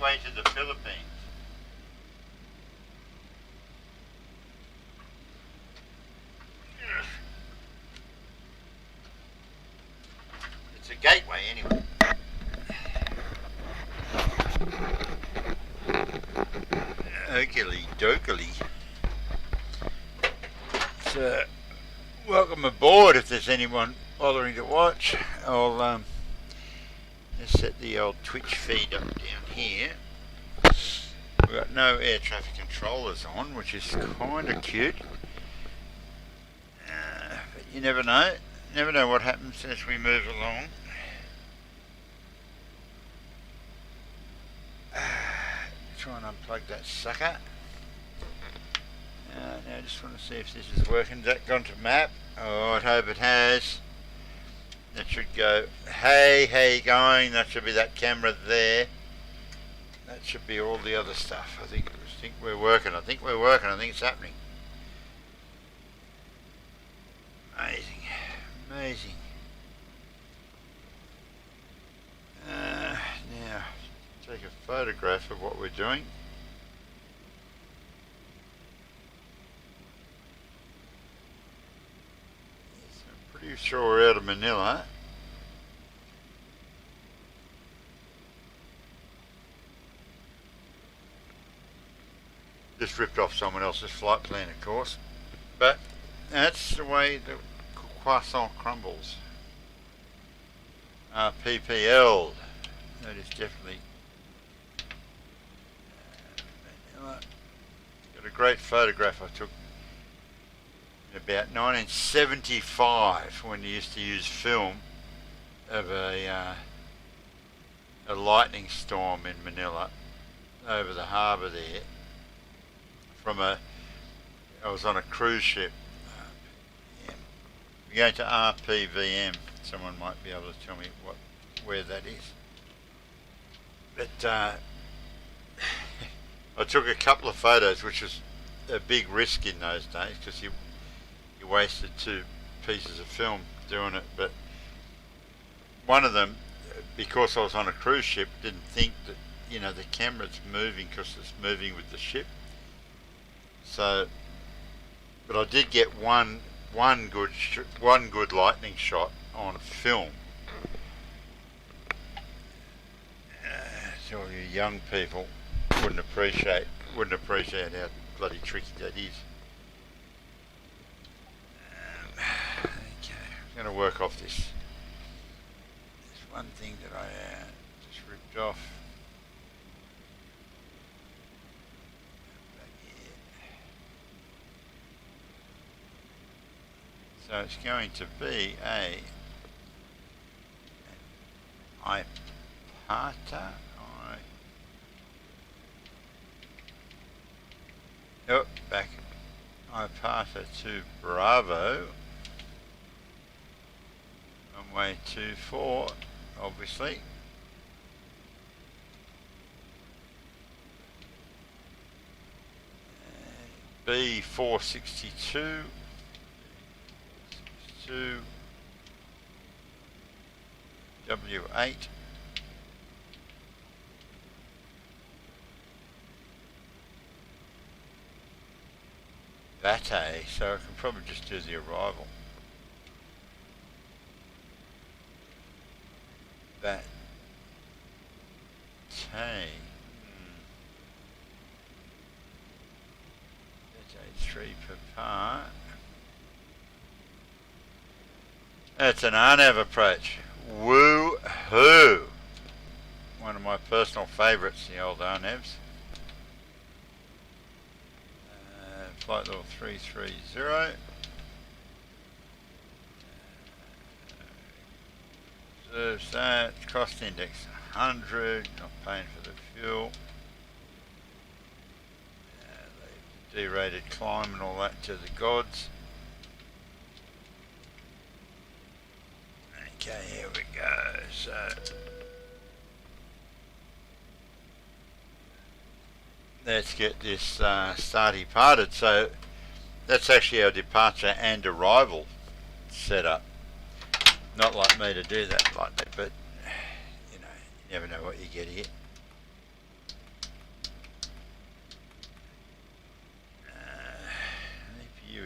gateway to the Philippines. It's a gateway anyway. Okily dokily. So, welcome aboard if there's anyone bothering to watch. I'll just set the old Twitch feed up down here. We've got no air traffic controllers on, which is kind of cute. But you never know. Never know what happens as we move along. Try and unplug that sucker. Now I just want to see if this is working. Has that gone to map? Oh, I hope it has. That should go, hey, how you going? That should be that camera there. That should be all the other stuff. I think we're working. I think it's happening. Amazing. Now, take a photograph of what we're doing. Yes, I'm pretty sure we're out of Manilla. Just ripped off someone else's flight plan, of course. But that's the way the croissant crumbles. PPL. That is definitely Manilla. Got a great photograph I took in about 1975 when you used to use film of a lightning storm in Manilla over the harbour there. I was on a cruise ship. We're going to RPVM. Someone might be able to tell me where that is. But I took a couple of photos, which was a big risk in those days because you wasted 2 pieces of film doing it. But one of them, because I was on a cruise ship, didn't think that the camera's moving because it's moving with the ship. So, but I did get one good lightning shot on film. So all you young people wouldn't appreciate how bloody tricky that is. Okay, I'm going to work off this one thing that I just ripped off. So it's going to be an IPATA. Back IPATA to Bravo. Runway 24, obviously. B462. W8. That A, so I can probably just do the arrival. That A. That's A3 per part. That's an RNAV approach. Woo-hoo! One of my personal favourites, the old RNAVs. Flight level 330. Observes that. Cost index 100. Not paying for the fuel. D-rated climb and all that to the gods. Okay, here we go. So let's get this start parted. So that's actually our departure and arrival set up. Not like me to do that like that, but you never know what you get here.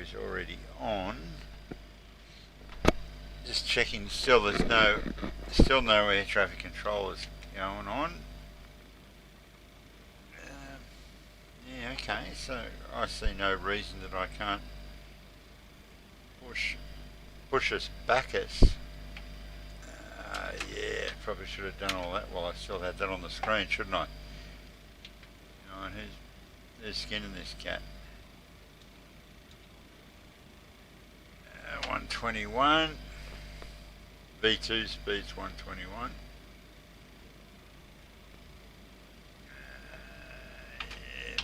is already on. Just checking. Still no air traffic controllers going on. Yeah, okay. So I see no reason that I can't push us back us. Yeah, probably should have done all that while I still had that on the screen, shouldn't I? You know, who's skinning this cat? 121. V2 speeds 121. Yeah,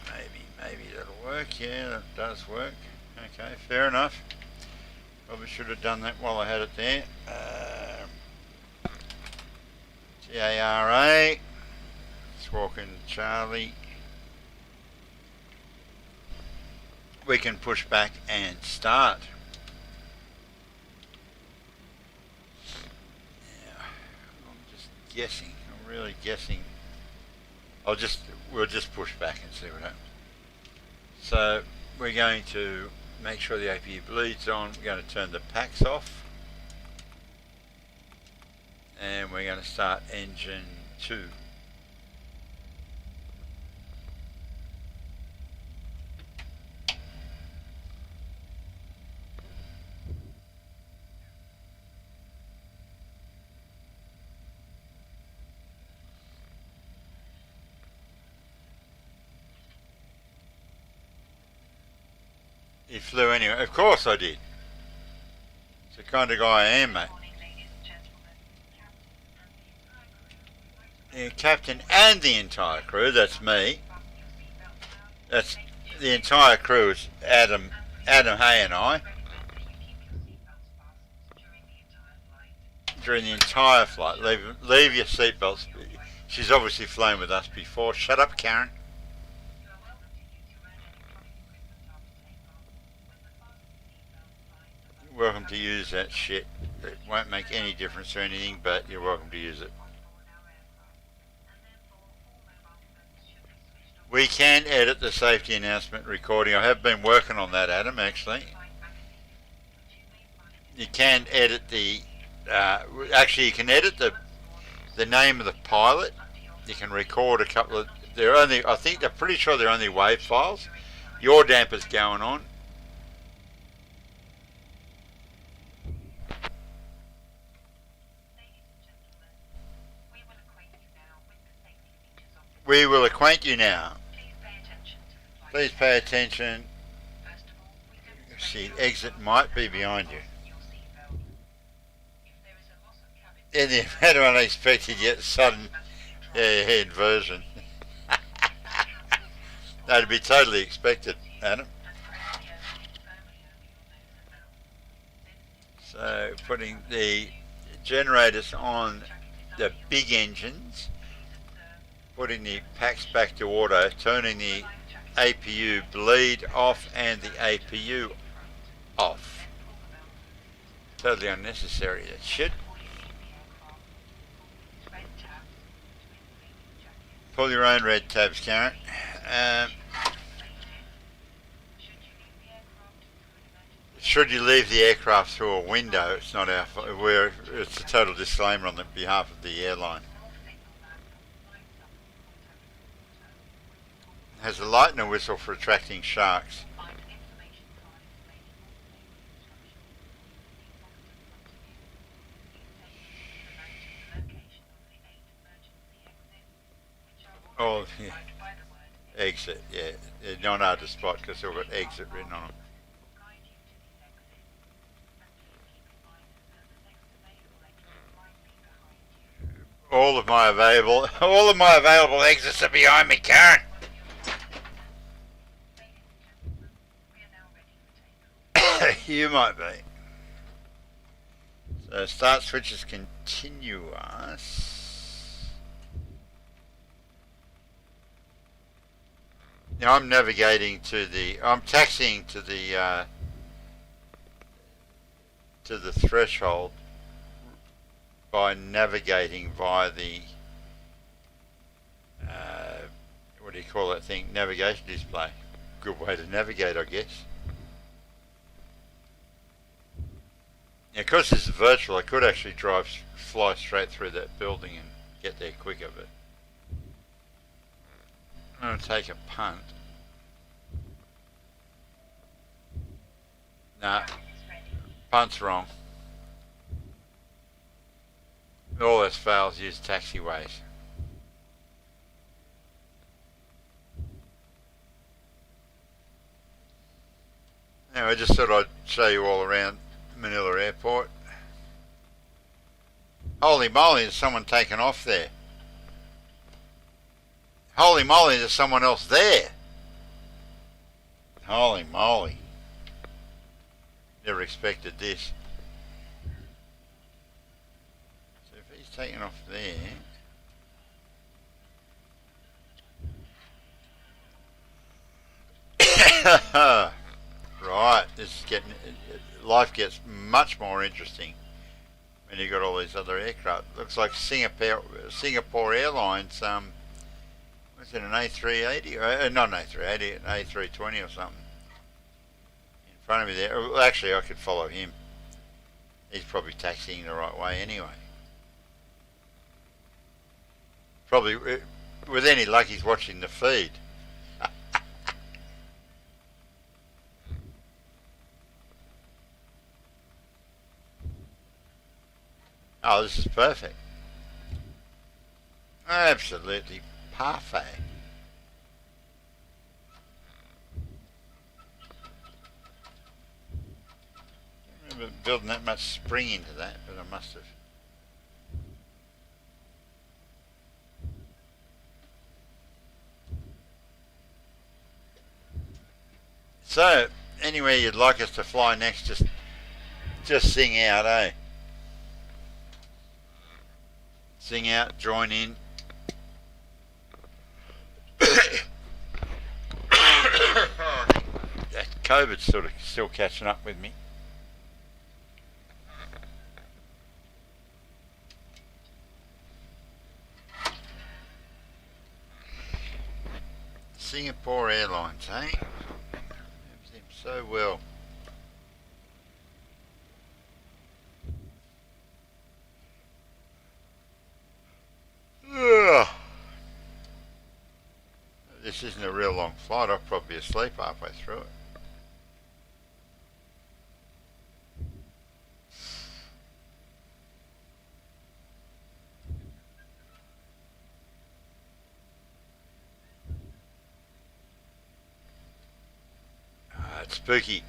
maybe that'll work. Yeah, that does work. Okay, fair enough. Probably should have done that while I had it there. TARA. Let's walk in Charlie. We can push back and start. Yeah, I'm just guessing. I'm really guessing. We'll just push back and see what happens. So we're going to make sure the APU bleeds on. We're going to turn the packs off. And we're going to start engine 2. You flew anyway? Of course I did. It's the kind of guy I am, mate. The captain and the entire crew, that's me. That's the entire crew is Adam Hay and I. During the entire flight. Leave your seatbelts. She's obviously flown with us before. Shut up, Karen. You're welcome to use that shit. It won't make any difference or anything, but you're welcome to use it. We can edit the safety announcement recording. I have been working on that, Adam, actually. You can edit the... actually, you can edit the name of the pilot. You can record a couple of... I think they're pretty sure they're only WAV files. Your damper's going on. We will acquaint you now. Please pay attention. See, exit might be behind you. In the event of unexpected yet sudden inversion. That'd be totally expected, Adam. So putting the generators on the big engines, putting the packs back to auto, turning the APU bleed off and the APU off. Totally unnecessary, that shit. Pull your own red tabs, Karen. Should you leave the aircraft through a window, it's not our fault. It's a total disclaimer on the behalf of the airline. It has a light and a whistle for attracting sharks. Oh, yeah. Exit, yeah. They're not hard to spot because they've got exit written on them. All of my available exits are behind me, Karen. You might be. So start switch is continuous. Now I'm navigating I'm taxiing to the threshold by navigating via the what do you call that thing? Navigation display. Good way to navigate, I guess. Yeah, because this is virtual, I could actually fly straight through that building and get there quicker, but I'm going to take a punt. Nah, punt's wrong. All those fails use taxiways. Anyway, I just thought I'd show you all around Manilla Airport. Holy moly, there's someone taken off there. Holy moly, there's someone else there. Holy moly. Never expected this. So if he's taken off there... Right, this is getting... Life gets much more interesting when you've got all these other aircraft. Looks like Singapore Airlines, was it an A380? Not an A380, an A320 or something. In front of me there. Well, actually, I could follow him. He's probably taxiing the right way anyway. Probably, with any luck, he's watching the feed. Oh, this is perfect. Absolutely parfait. I don't remember building that much spring into that, but I must have. So, anywhere you'd like us to fly next, just sing out, eh? Sing out, join in. That COVID's sort of still catching up with me. Singapore Airlines, eh? Seems so well. Ugh. This isn't a real long flight. I'll probably be asleep halfway through it. It's spooky.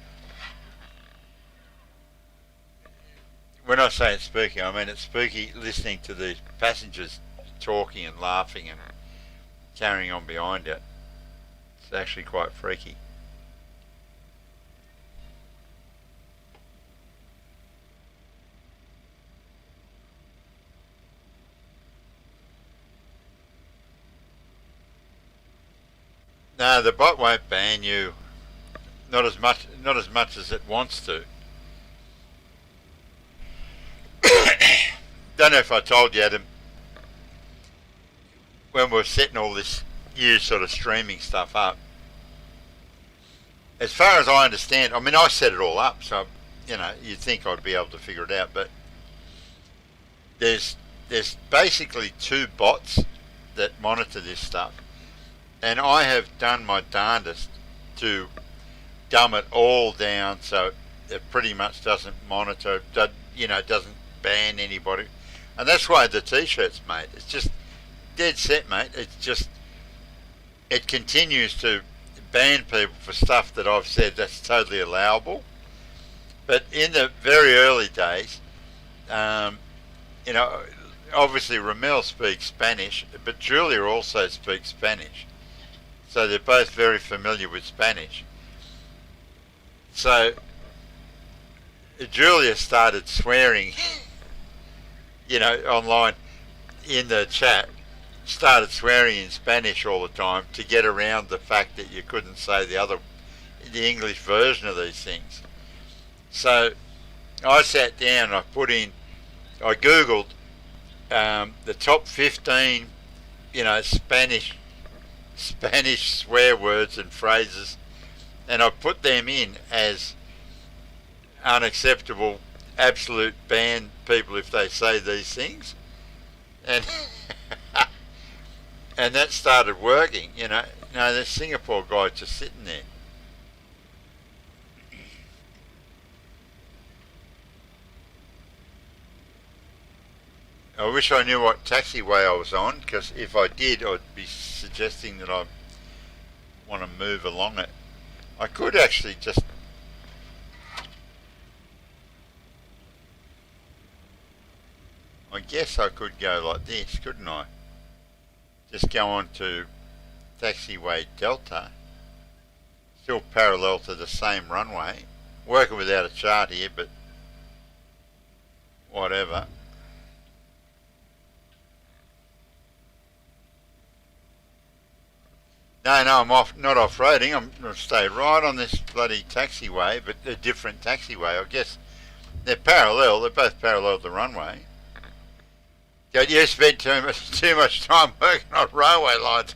When I say it's spooky, I mean it's spooky listening to these passengers talking and laughing and carrying on behind it. It's actually quite freaky. No, the bot won't ban you. Not as much as it wants to. Don't know if I told you, Adam, when we were setting all this new sort of streaming stuff up, as far as I understand, I mean, I set it all up, so, you'd think I'd be able to figure it out, but there's basically two bots that monitor this stuff, and I have done my darndest to dumb it all down so it pretty much doesn't monitor, doesn't ban anybody. And that's why the t-shirt's made. It's just dead set, mate. It continues to ban people for stuff that I've said that's totally allowable. But in the very early days, obviously Ramel speaks Spanish, but Julia also speaks Spanish. So they're both very familiar with Spanish. So Julia started swearing, online in the chat, started swearing in Spanish all the time to get around the fact that you couldn't say the English version of these things. So I sat down and I Googled the top 15, Spanish swear words and phrases, and I put them in as unacceptable absolute ban people if they say these things, and and that started working. No, the Singapore guy just sitting there. I wish I knew what taxiway I was on, because if I did, I'd be suggesting that I want to move along it. I could actually just. I guess I could go like this, couldn't I? Just go on to taxiway Delta, still parallel to the same runway. Working without a chart here, but whatever. No, I'm not off-roading. I'm going to stay right on this bloody taxiway, but a different taxiway. I guess they're parallel. They're both parallel to the runway. You spend too much time working on railway lines.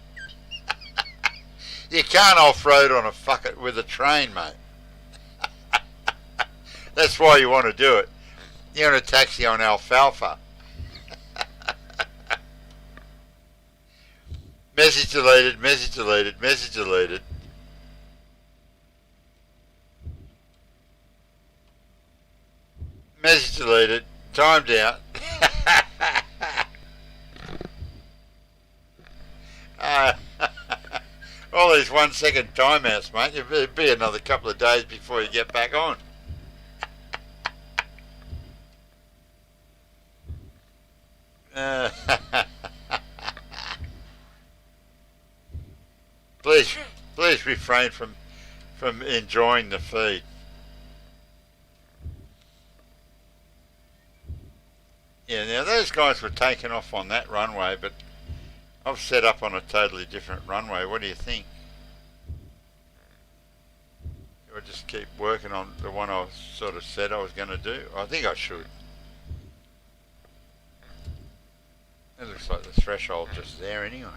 You can't off-road on with a train, mate. That's why you want to do it. You're in a taxi on alfalfa. Message deleted, message deleted, message deleted. Message deleted, timed out. All these 1 second timeouts, mate. It'll be another couple of days before you get back on. Please refrain from enjoying the feed. Yeah, now those guys were taken off on that runway, but I've set up on a totally different runway. What do you think? Do I just keep working on the one I sort of said I was going to do? I think I should. It looks like the threshold just there anyway.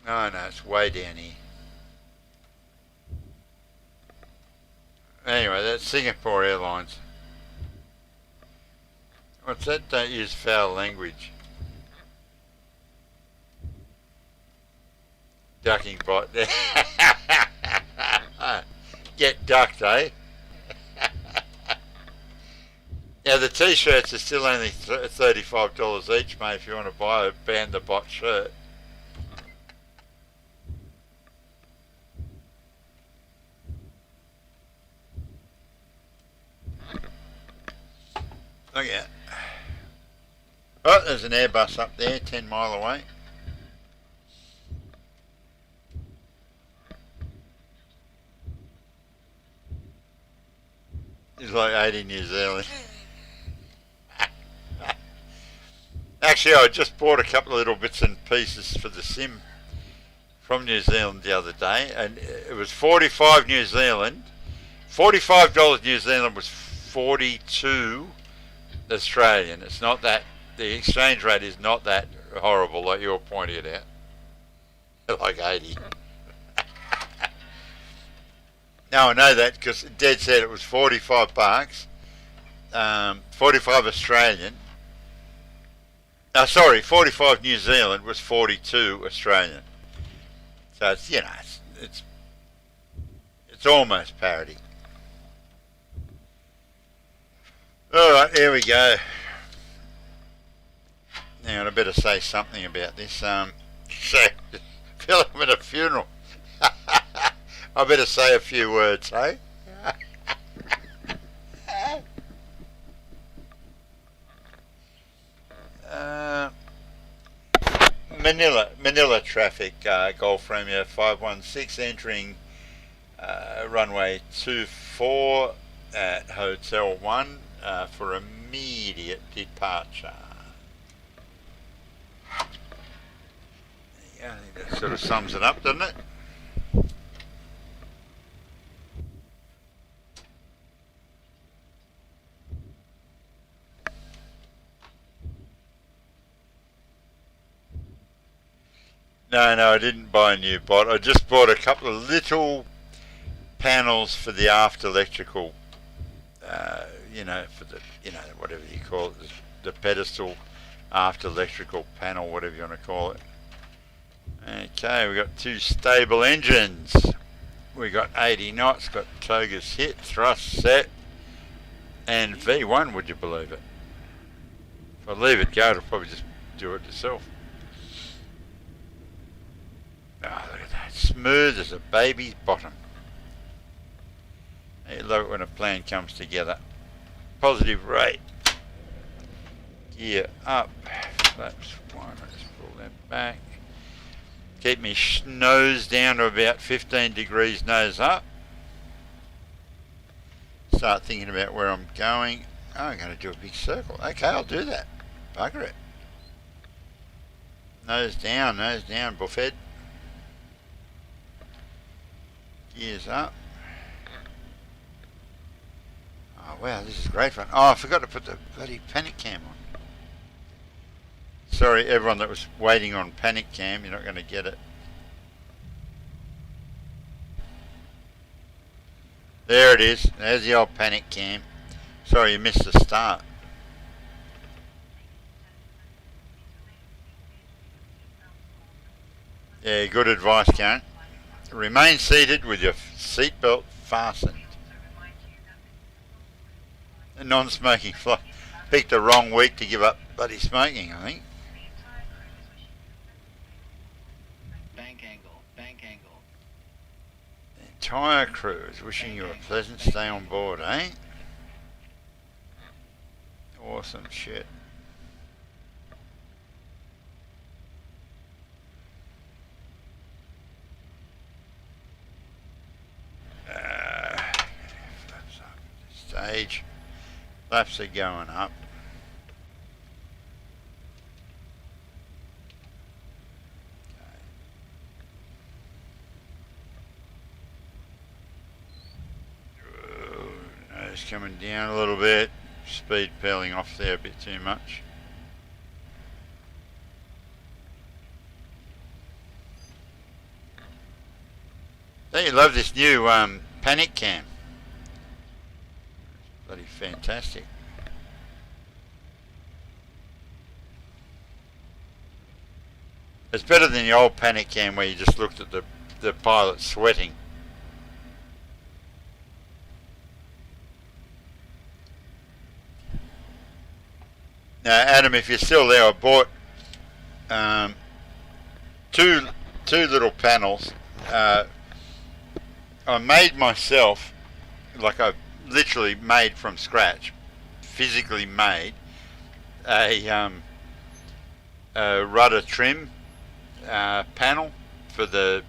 No, it's way down here. Anyway, that's Singapore Airlines. What's that? Don't use foul language. Ducking bot. Get ducked, eh? Yeah, the t-shirts are still only $35 each, mate, if you want to buy a Ban the Bot shirt. Look at. Oh, there's an Airbus up there, 10 mile away. It's like 80 New Zealand. Actually, I just bought a couple of little bits and pieces for the sim from New Zealand the other day, and it was 45 New Zealand. $45 New Zealand was 42 Australian. It's not that, the exchange rate is not that horrible like you're pointing it out. Like 80. No, I know that because Dad said it was 45 bucks, 45 Australian. 45 New Zealand was 42 Australian. So it's, it's almost parity. Alright, here we go. Now I better say something about this. So, feel I'm at a funeral. I better say a few words, eh? Manilla traffic, Golf Romeo 516 entering runway 24 at Hotel 1 for immediate departure. Yeah, I think that sort of sums it up, doesn't it? No, I didn't buy a new bot. I just bought a couple of little panels for the aft electrical you know, for the, you know, whatever you call it, the pedestal, aft electrical panel, whatever you want to call it. Okay, we got 2 stable engines. We got 80 knots, got Toga's hit, thrust set, and V1, would you believe it? If I leave it go, it'll probably just do it itself. Oh, look at that. Smooth as a baby's bottom. You love it when a plan comes together. Positive rate. Gear up. Flaps 1. Let's pull them back. Keep me nose down to about 15 degrees nose up. Start thinking about where I'm going. Oh, I'm going to do a big circle. Okay, I'll do that. Bugger it. Nose down, buffhead. Gears up. Oh wow, this is great fun. Oh, I forgot to put the bloody panic cam on. Sorry everyone that was waiting on panic cam, you're not going to get it. There it is. There's the old panic cam. Sorry you missed the start. Yeah, good advice, Karen. Remain seated with your seatbelt fastened. A non-smoking flight. Picked the wrong week to give up bloody smoking, I think. Bank angle, bank angle. The entire crew is wishing you a pleasant stay on board, eh? Awesome shit. Flaps up at this stage. Flaps are going up. Nose coming down a little bit. Speed peeling off there a bit too much. Don't you love this new panic cam? Bloody fantastic. It's better than the old panic cam where you just looked at the pilot sweating. Now, Adam, if you're still there, I bought two little panels. I made myself, like I literally made from scratch, physically made a rudder trim panel for the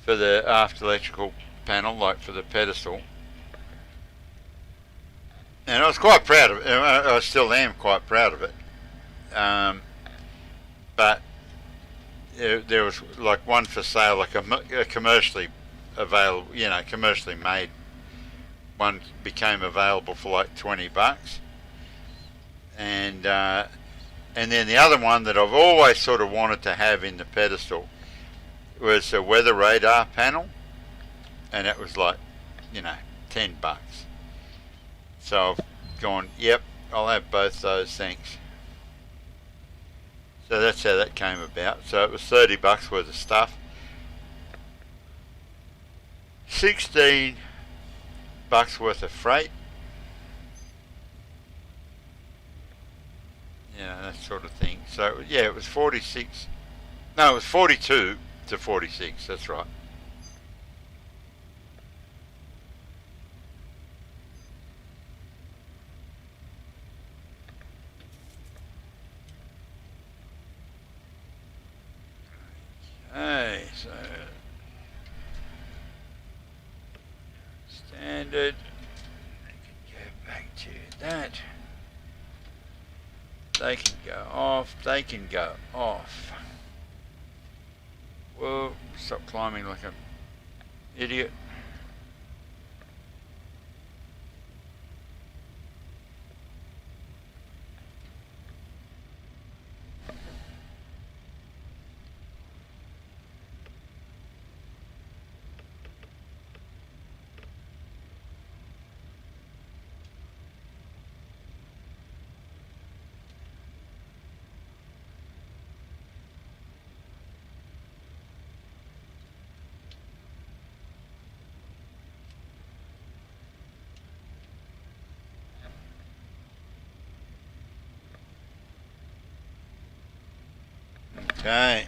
aft electrical panel, like for the pedestal. And I was quite proud of it. I still am quite proud of it. But there was like one for sale, like a commercially available, you know, commercially made one became available for like $20, and then the other one that I've always sort of wanted to have in the pedestal was a weather radar panel, and it was like, you know, $10. So I've gone, yep, I'll have both those, thanks. So that's how that came about. So it was $30 worth of stuff. 16 bucks worth of freight. Yeah, that sort of thing. So yeah, it was 46. No, it was 42 to 46. That's right. Okay, so standard. I can go back to that. They can go off. They can go off. Whoa! Stop climbing like an idiot. Okay.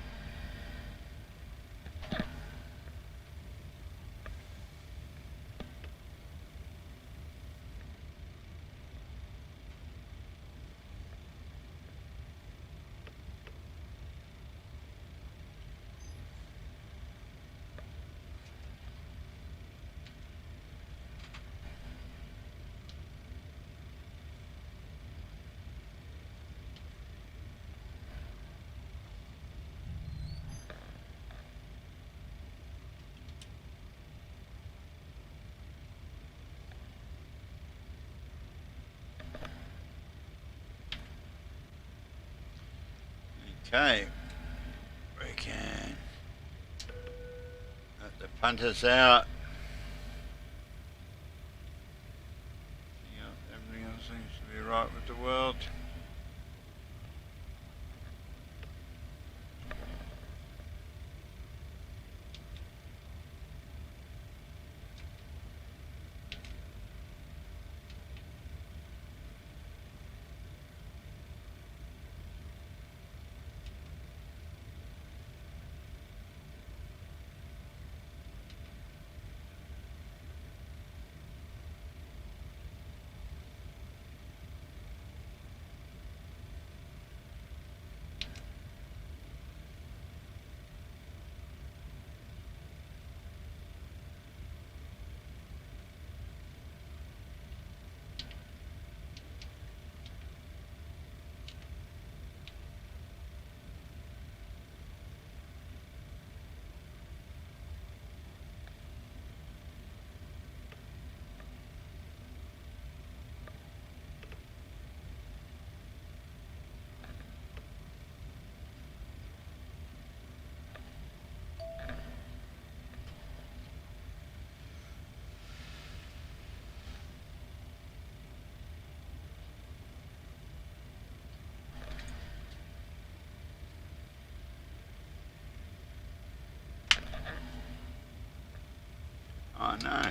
Okay. We can let the punters out. Everything else seems to be right with the world. Oh no.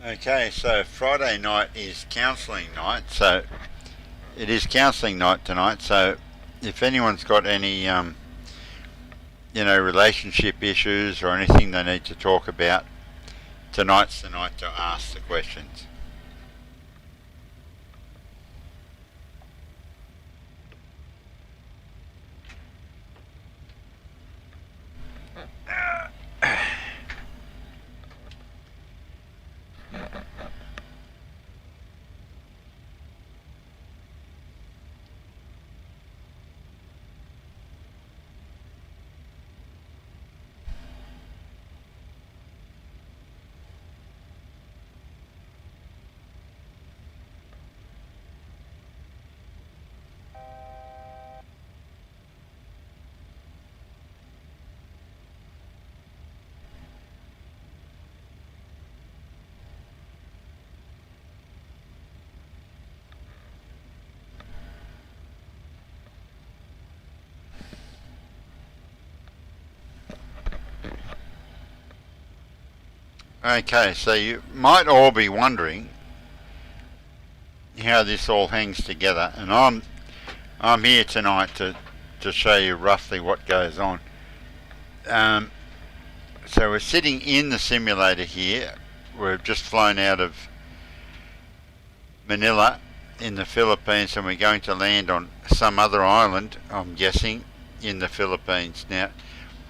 Okay, so Friday night is counselling night, so it is counselling night tonight. So if anyone's got any, relationship issues or anything they need to talk about, tonight's the night to ask the questions. Okay, so you might all be wondering how this all hangs together, and I'm here tonight to show you roughly what goes on. Um, so we're sitting in the simulator here. We've just flown out of Manilla in the Philippines, and we're going to land on some other island, I'm guessing, in the Philippines. Now,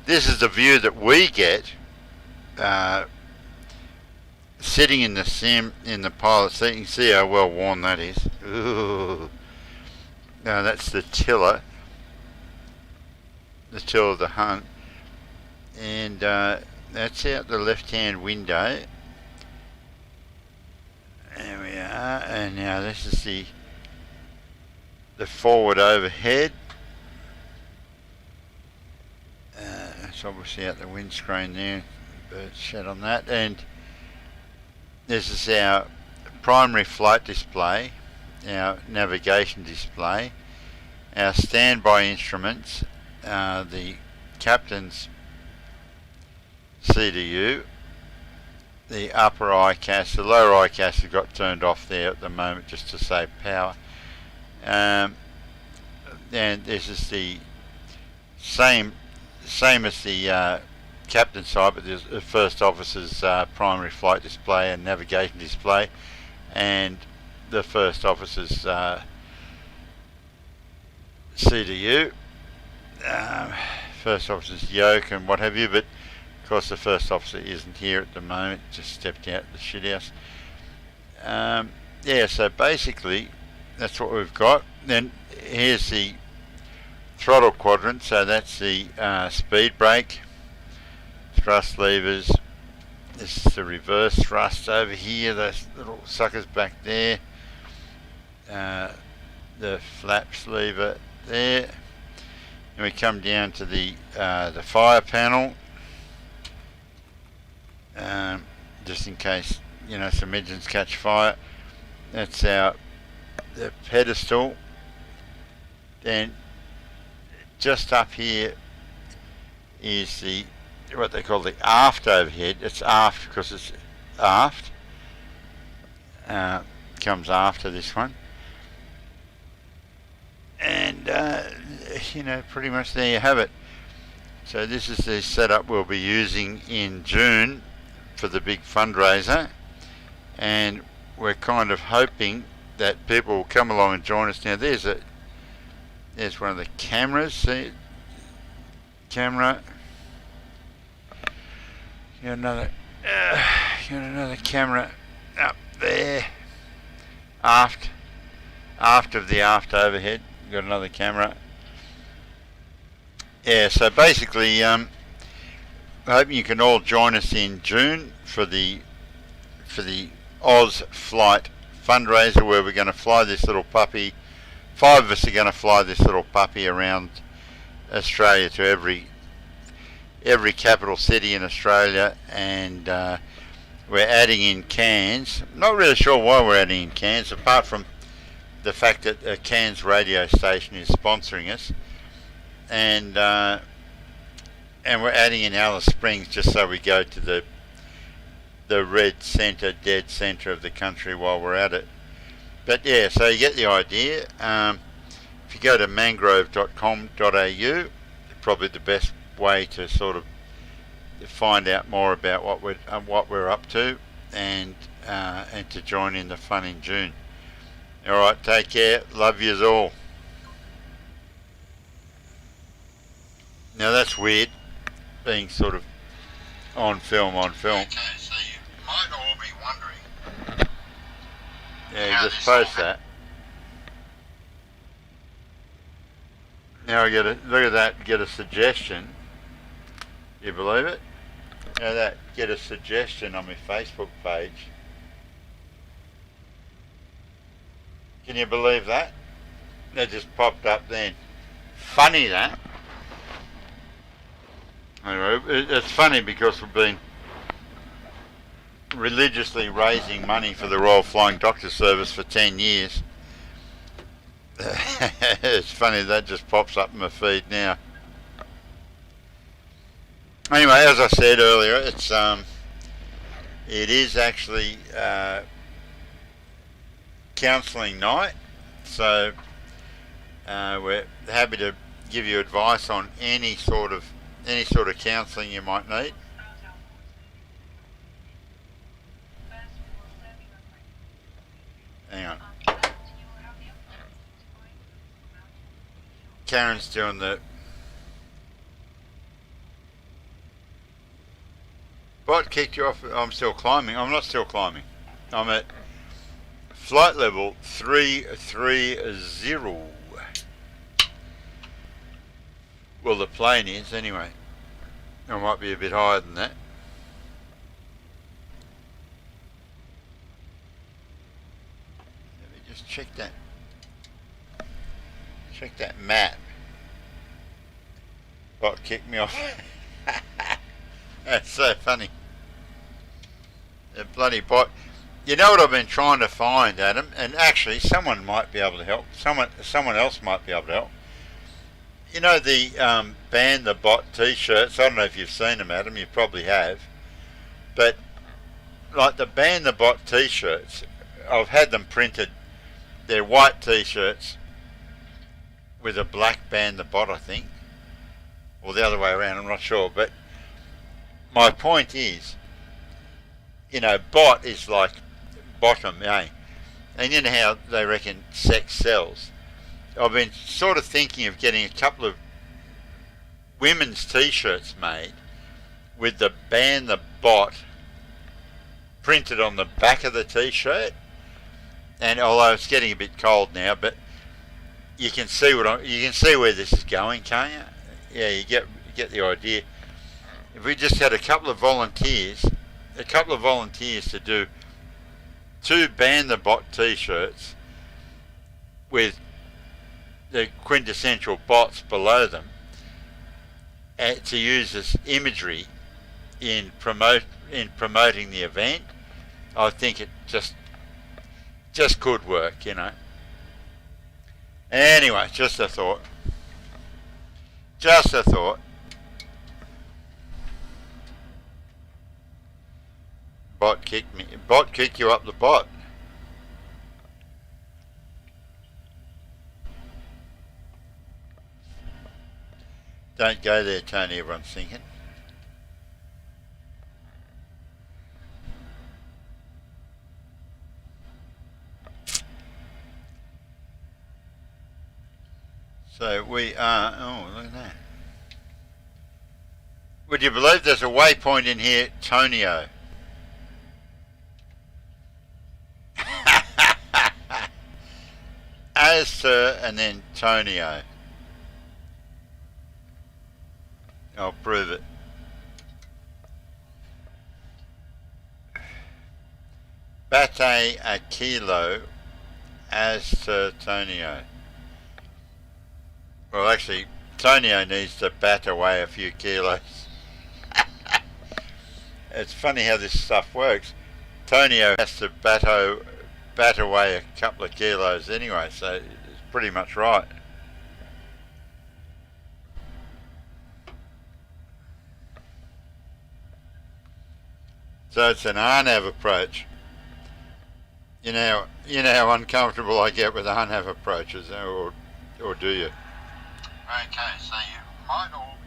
this is the view that we get sitting in the sim in the pilot seat. You can see how well worn that is. Ooh. Now that's the tiller of the hunt, and that's out the left-hand window. There we are, and now this is the forward overhead. It's obviously out the windscreen there, bird shed on that, and this is our primary flight display, our navigation display, our standby instruments, the captain's CDU, the upper ICAS, the lower ICAS has got turned off there at the moment just to save power. And this is the same as the captain side, but there's the first officer's primary flight display and navigation display, and the first officer's CDU, first officer's yoke and what have you, but of course the first officer isn't here at the moment, just stepped out the shithouse. Yeah, so basically that's what we've got. Then here's the throttle quadrant, so that's the speed brake, thrust levers. This is the reverse thrust over here, those little suckers back there, the flaps lever there, and we come down to the fire panel, just in case some engines catch fire. That's the pedestal. Then just up here is what they call the aft overhead. It's aft because it's aft. Comes after this one, and pretty much there you have it. So this is the setup we'll be using in June for the big fundraiser, and we're kind of hoping that people will come along and join us. Now there's one of the cameras. See, camera. Got another camera up there. Aft of the aft overhead. Got another camera. Yeah, so basically, I hope you can all join us in June for the Oz Flight fundraiser, where we're going to fly this little puppy. 5 of us are going to fly this little puppy around Australia to every capital city in Australia, and we're adding in Cairns. Not really sure why we're adding in Cairns, apart from the fact that a Cairns radio station is sponsoring us, and we're adding in Alice Springs just so we go to the red centre, dead centre of the country while we're at it. But yeah, so you get the idea. If you go to mangrove.com.au, probably the best way to sort of find out more about what we're up to, and to join in the fun in June. All right, take care. Love yous all. Now that's weird, being sort of on film. Okay, so you might all be wondering. Yeah, just post that. Now I look at that, get a suggestion. You believe it? Now get a suggestion on my Facebook page. Can you believe that? That just popped up then. Funny that. Anyway, it's funny because we've been religiously raising money for the Royal Flying Doctor Service for 10 years. It's funny that just pops up in my feed now. Anyway, as I said earlier, it's It is actually counselling night, so we're happy to give you advice on any sort of counselling you might need. Hang on. Karen's doing the bot kicked you off. I'm still climbing. I'm not still climbing. I'm at flight level 330. Well, the plane is anyway. I might be a bit higher than that. Let me just check that. Check that map. Bot kicked me off. That's so funny. The bloody bot. You know what I've been trying to find, Adam, and actually someone might be able to help. Someone else might be able to help. You know the Ban the Bot t-shirts. I don't know if you've seen them, Adam. You probably have. But like the Ban the Bot t-shirts, I've had them printed. They're white t-shirts with a black Ban the Bot, I think, or the other way around. I'm not sure. But my point is, you know, bot is like bottom, eh? And you know how they reckon sex sells. I've been sort of thinking of getting a couple of women's t-shirts made with the Ban the Bot printed on the back of the t-shirt. And although it's getting a bit cold now, but you can see you can see where this is going, can't you? Yeah, you get the idea. If we just had a couple of volunteers to do 2 Ban the Bot t-shirts with the quintessential bots below them, to use as imagery in promoting the event, I think it just could work, you know. Anyway, just a thought. Bot kicked me. Bot kicked you up the bot. Don't go there, Tony, everyone's thinking. So we are, oh, look at that. Would you believe there's a waypoint in here, Tonio? As Sir and then Tonio. I'll prove it. Bate a kilo as Sir Tonio. Well, actually, Tonio needs to bat away a few kilos. It's funny how this stuff works. Tonio has to bat away a couple of kilos anyway, so it's pretty much right. So it's an Arnav approach. You know how uncomfortable I get with Arnav approaches, or do you? Okay, so you might all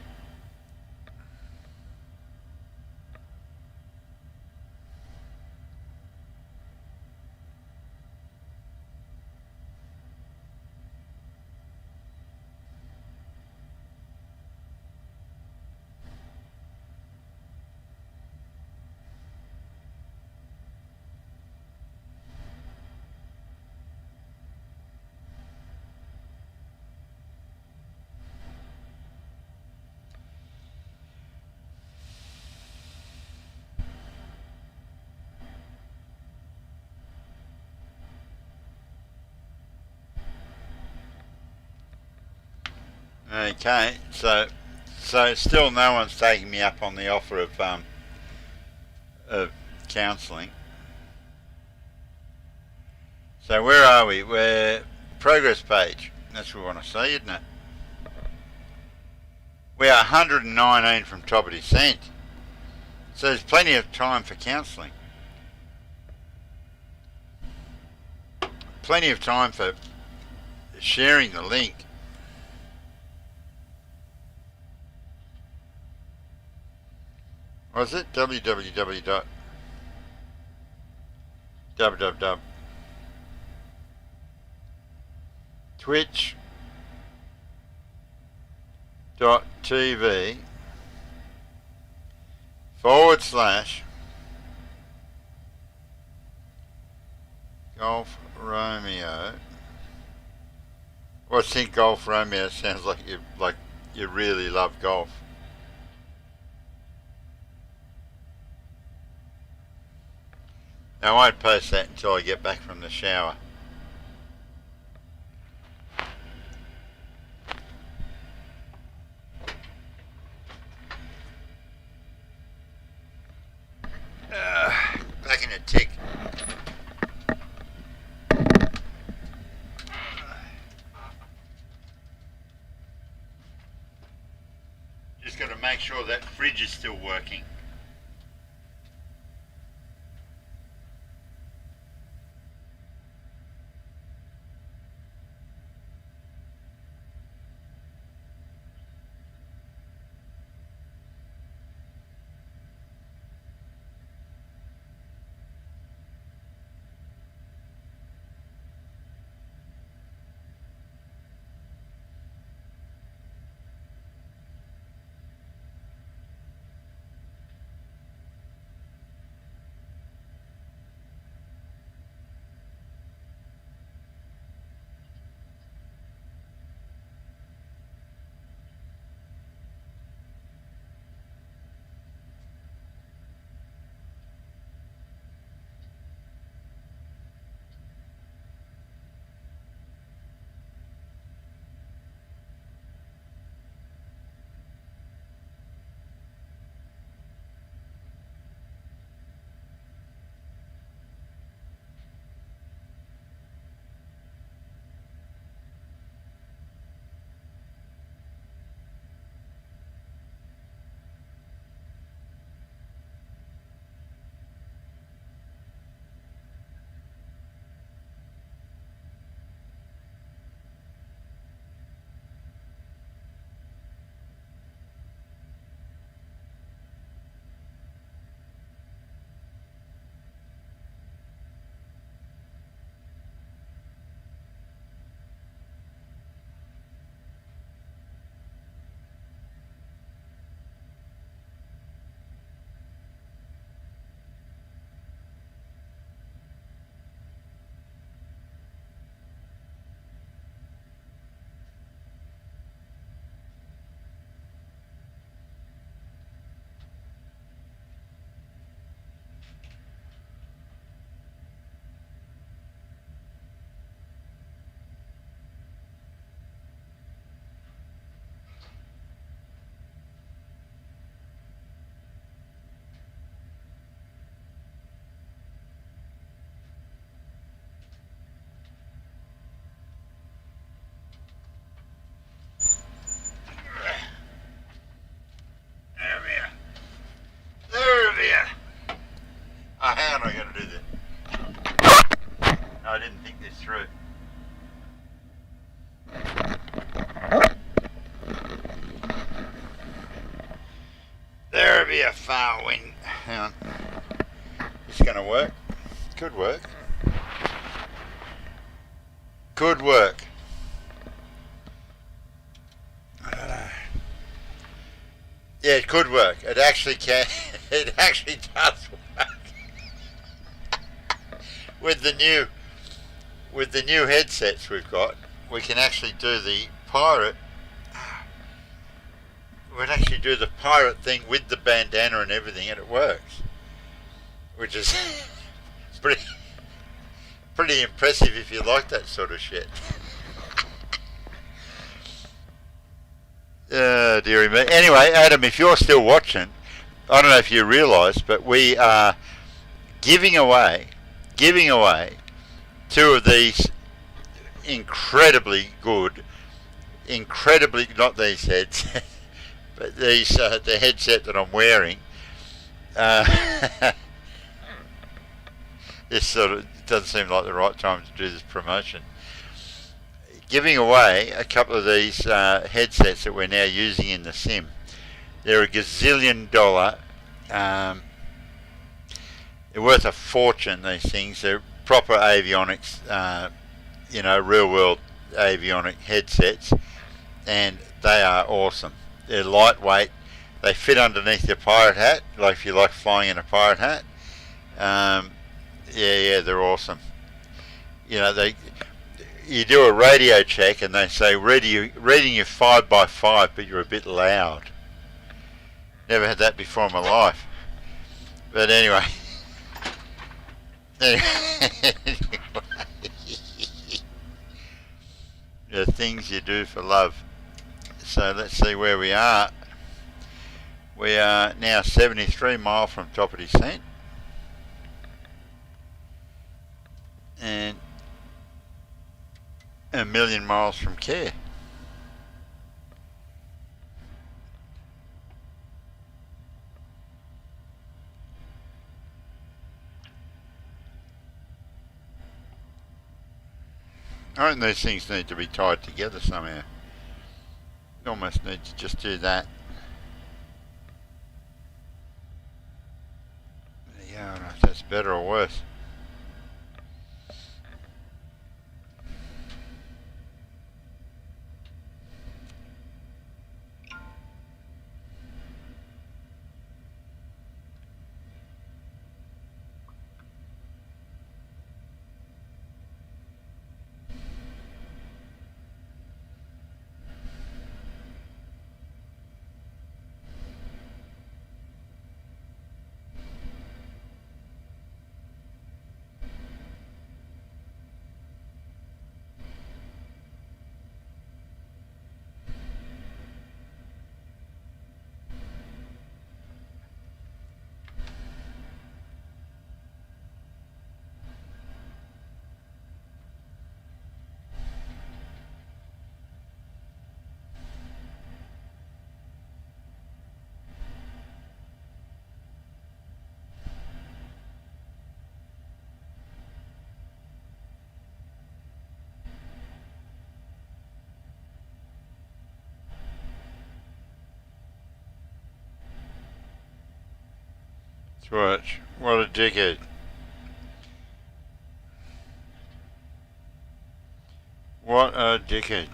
Okay, so still no one's taking me up on the offer of counselling. So where are we? We're progress page. That's what we want to see, isn't it? We are 119 from top of descent. So there's plenty of time for counselling. plenty of time for sharing the link. Was it www. twitch.tv / Golf Romeo. Well, I think Golf Romeo sounds like you really love golf. I won't post that until I get back from the shower. Back in a tick. Just got to make sure that fridge is still working. How am I going to do this? No, I didn't think this through. There'll be a far wind. Hang on. It's going to work. Could work. Could work. I don't know. Yeah, it could work. It actually can. It actually does work. With the new headsets we've got, we can actually do the pirate. We'd actually do the pirate thing with the bandana and everything, and it works, which is pretty impressive if you like that sort of shit. Dearie me. Anyway, Adam, if you're still watching, I don't know if you realise, but we are giving away two of these incredibly good, not these heads, but these the headset that I'm wearing. This sort of doesn't seem like the right time to do this promotion. Giving away a couple of these headsets that we're now using in the sim. They're a gazillion dollar. They're worth a fortune, these things. They're proper avionics, real world avionic headsets, and they are awesome. They're lightweight. They fit underneath your pirate hat, like if you like flying in a pirate hat. They're awesome. You do a radio check and they say reading you 5x5, but you're a bit loud. Never had that before in my life. But anyway. The things you do for love. So let's see where we are. We are now 73 miles from top of descent. And a million miles from care. I think these things need to be tied together somehow. You almost need to just do that. Yeah, I don't know if that's better or worse. Watch. What a dickhead. What a dickhead.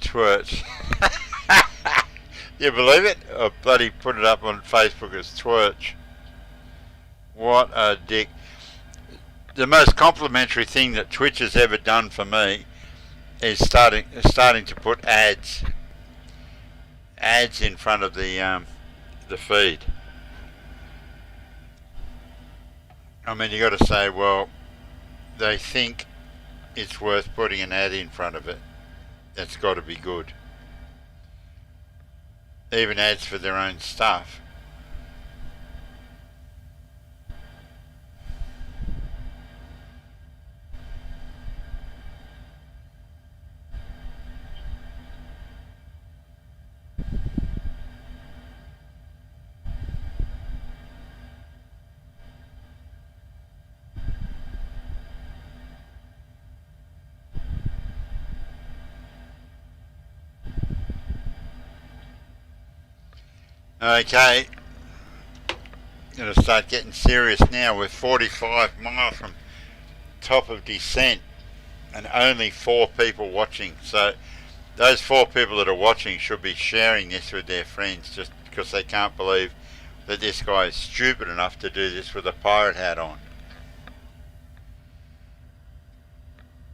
Twitch. You believe it? I bloody put it up on Facebook as Twitch. What a dick. The most complimentary thing that Twitch has ever done for me is starting to put ads in front of the feed. I mean, you got to say, well, they think it's worth putting an ad in front of it. That's got to be good. Even ads for their own stuff. Okay, going to start getting serious now. We're 45 miles from top of descent and only 4 people watching. So those 4 people that are watching should be sharing this with their friends, just because they can't believe that this guy is stupid enough to do this with a pirate hat on.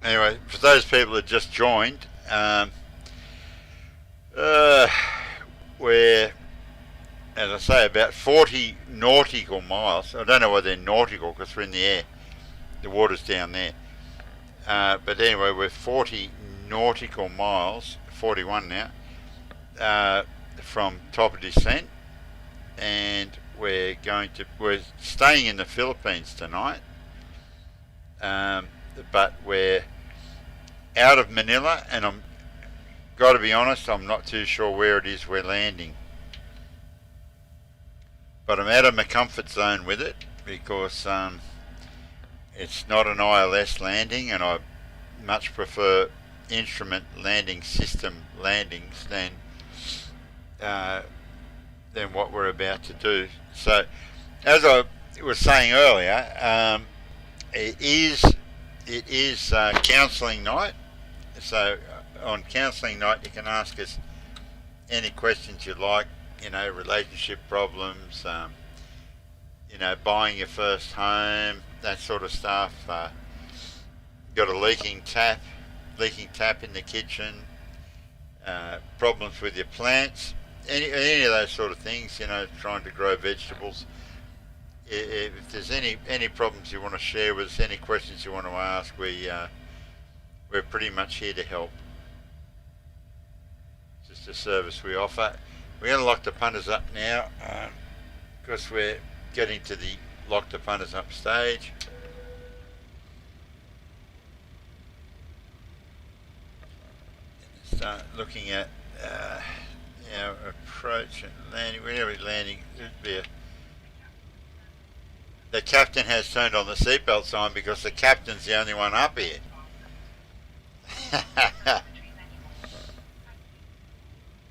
Anyway, for those people that just joined, we're, as I say, about 40 nautical miles. I don't know why they're nautical because we're in the air. The water's down there. But anyway, we're 40 nautical miles 41 now, from top of descent, and we're staying in the Philippines tonight, but we're out of Manila, and I'm got to be honest, I'm not too sure where it is we're landing. But I'm out of my comfort zone with it because it's not an ILS landing, and I much prefer instrument landing system landings than what we're about to do. So, as I was saying earlier, it is counselling night. So on counselling night, you can ask us any questions you like. Relationship problems. Buying your first home, that sort of stuff. Got a leaking tap in the kitchen. Problems with your plants. Any of those sort of things. Trying to grow vegetables. If there's any problems you want to share with us, any questions you want to ask, we're pretty much here to help. It's just a service we offer. We're going to lock the punters up now because we're getting to the lock the punters up stage. Start looking at our approach and landing. Whenever we're landing, the captain has turned on the seatbelt sign because the captain's the only one up here.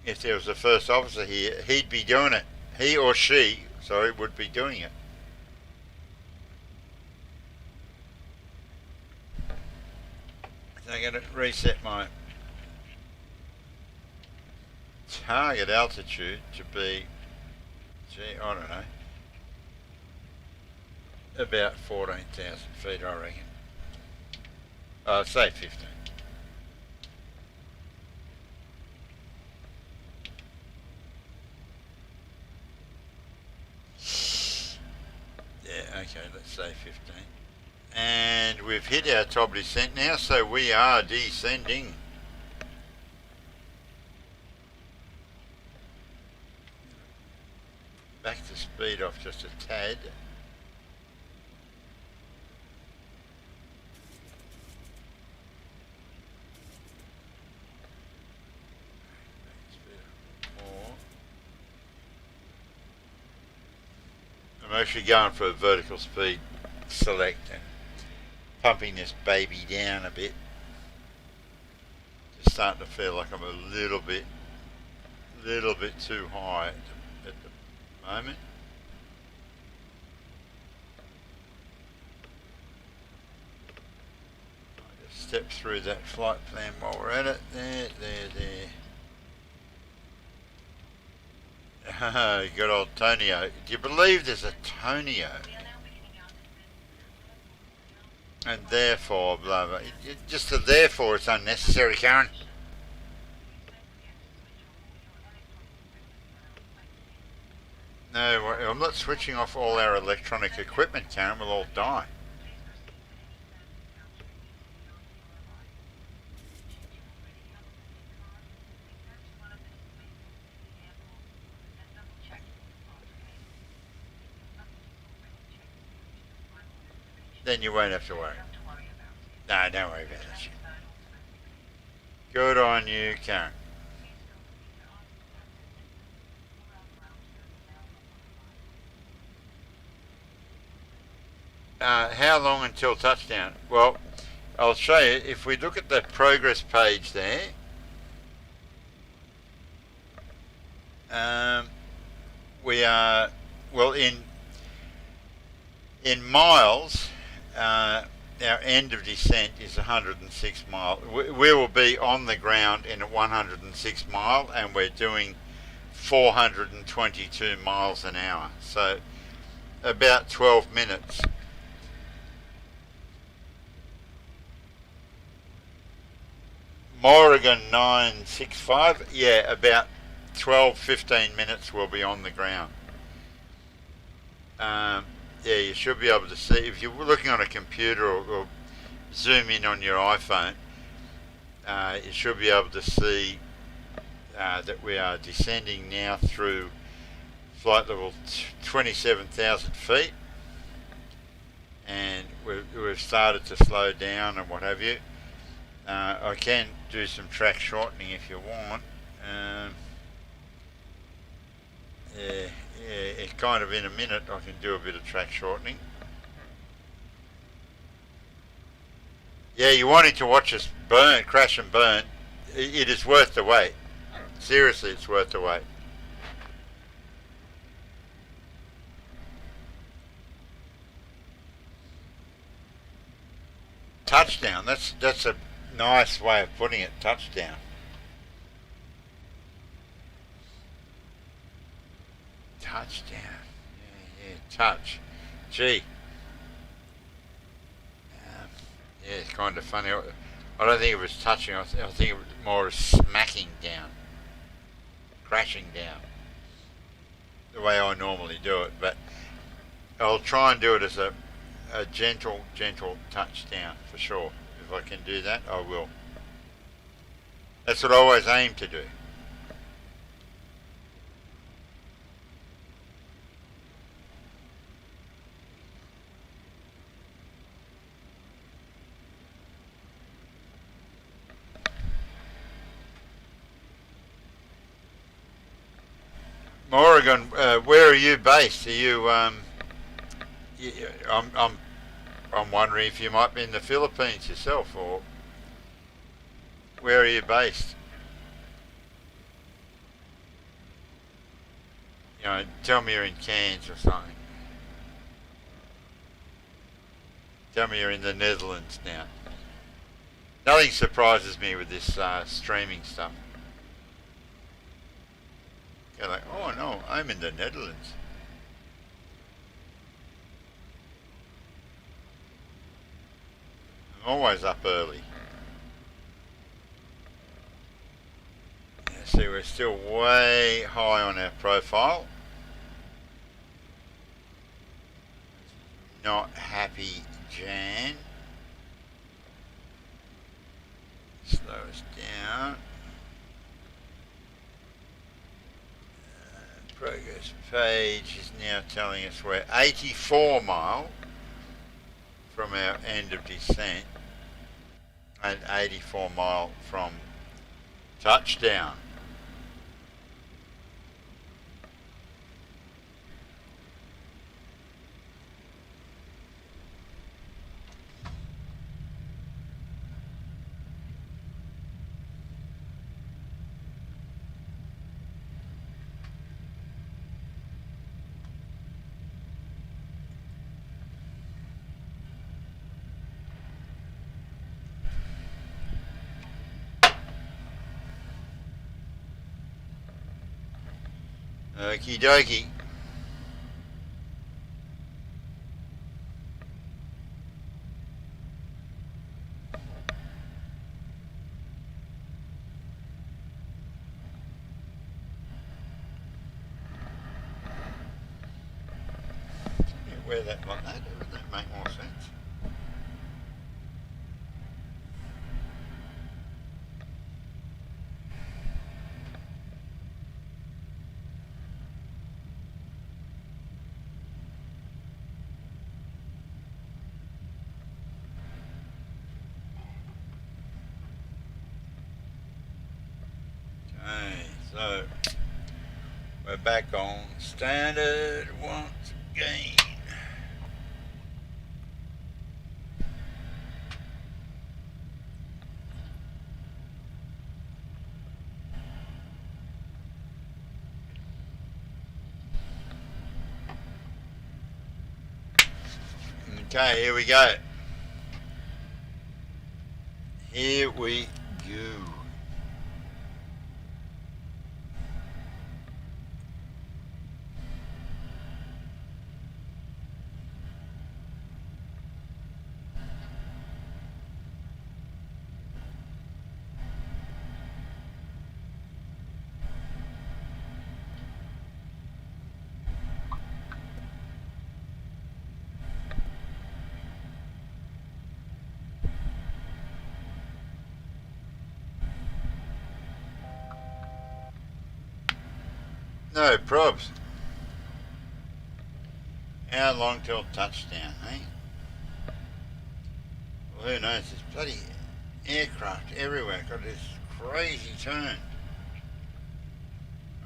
If there was a first officer here, he'd be doing it. He or she, would be doing it. So I'm going to reset my target altitude to be, I don't know, about 14,000 feet, I reckon. Say 15. Yeah, okay, let's say 15. And we've hit our top descent now, so we are descending. Back to speed off just a tad. I'm actually going for a vertical speed select and pumping this baby down a bit. Just starting to feel like I'm a little bit too high at the moment. I'll just step through that flight plan while we're at it. There. Good old Tonio. Do you believe there's a Tonio? And therefore, blah blah. Just the therefore, it's unnecessary, Karen. No, I'm not switching off all our electronic equipment, Karen. We'll all die. Then you won't have to worry. No, don't worry about that shit. Good on you, Karen. How long until touchdown? Well, I'll show you. If we look at the progress page there, we are, well, in miles. Our end of descent is 106 miles. We will be on the ground in 106 mile, and we're doing 422 miles an hour. So about 12 minutes. Morrigan 965, yeah, about 12-15 minutes we'll be on the ground. Yeah, you should be able to see, if you're looking on a computer or zoom in on your iPhone, you should be able to see that we are descending now through flight level 27,000 feet, and we've started to slow down and what have you. I can do some track shortening if you want. It's kind of in a minute I can do a bit of track shortening. Yeah, you wanting to watch us burn, crash and burn. It is worth the wait. Seriously, it's worth the wait. Touchdown. That's a nice way of putting it. Touchdown. Touchdown. Yeah, touch. Gee. Yeah, it's kind of funny. I don't think it was touching. I think it was more smacking down, crashing down, the way I normally do it. But I'll try and do it as a gentle touchdown for sure. If I can do that, I will. That's what I always aim to do. Morrigan, where are you based? Are you? I'm wondering if you might be in the Philippines yourself, or where are you based? You know, tell me you're in Cairns or something. Tell me you're in the Netherlands now. Nothing surprises me with this streaming stuff. You're like, oh no, I'm in the Netherlands. I'm always up early. See, we're still way high on our profile. Not happy, Jan. Slow us down. Progress page is now telling us we're 84 mile from our end of descent and 84 mile from touchdown. Okie dokie. Wear that like that, would that make more sense? Okay, so we're back on standard once again. Okay, here we go. Here we go. No probs. How long till touchdown, eh? Well, who knows? There's bloody aircraft everywhere. Got this crazy turn.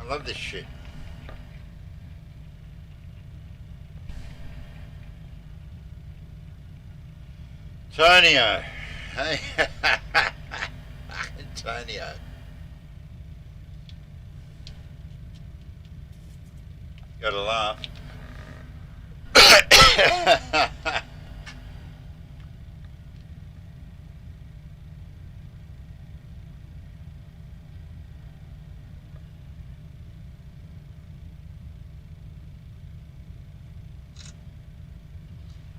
I love this shit. Tonio. Hey. Antonio. Gotta laugh.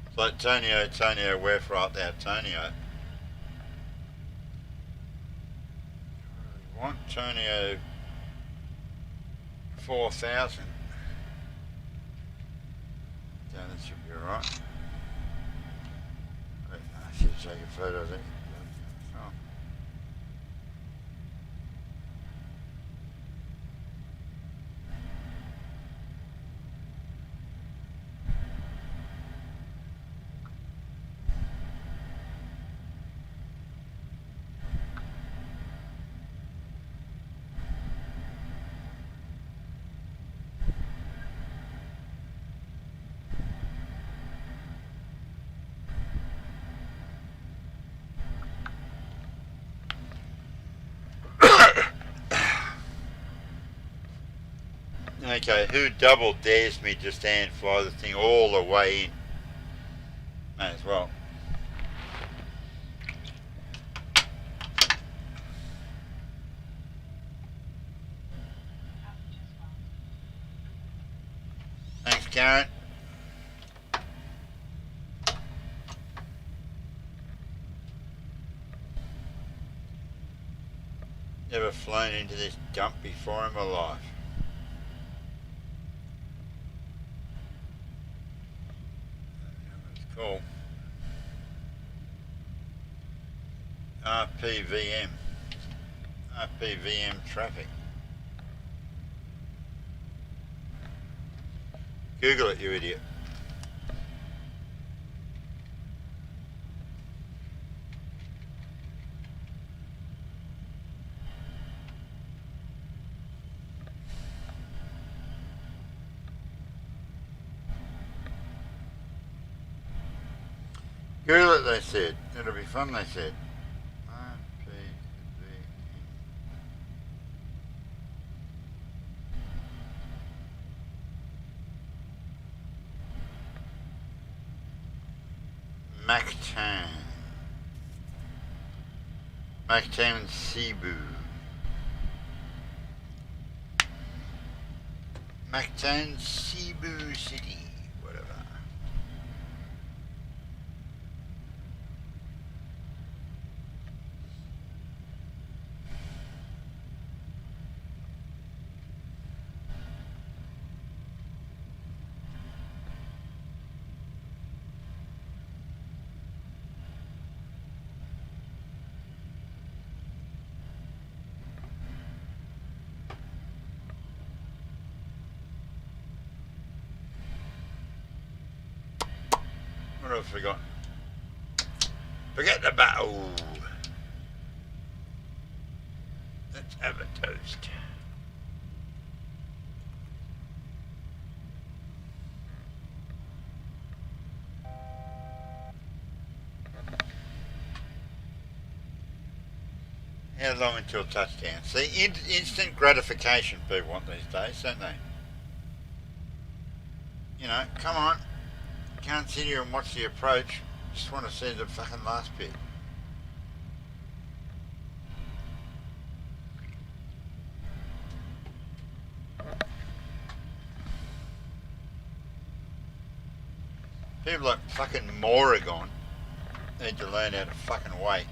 It's like Tonio, where's right there, Tonio? I want Tonio 4,000. Yeah, that should be alright. I should take a photo of it. Oh. Okay, who double dares me to stand fly the thing all the way in? May as well. Thanks, Karen. Never flown into this dump before in my life. That's cool. RPVM. RPVM traffic. Google it, you idiot. Google it, they said. It'll be fun, they said. Mactan. Mactan Cebu. Mactan Cebu City. Whatever. What have I forgotten? Forget the battle. Let's have a toast. How long until touchdown? See, instant gratification people want these days, don't they? You know, come on. Can't sit here and watch the approach. Just want to see the fucking last bit. People like fucking Moragon need to learn how to fucking wait.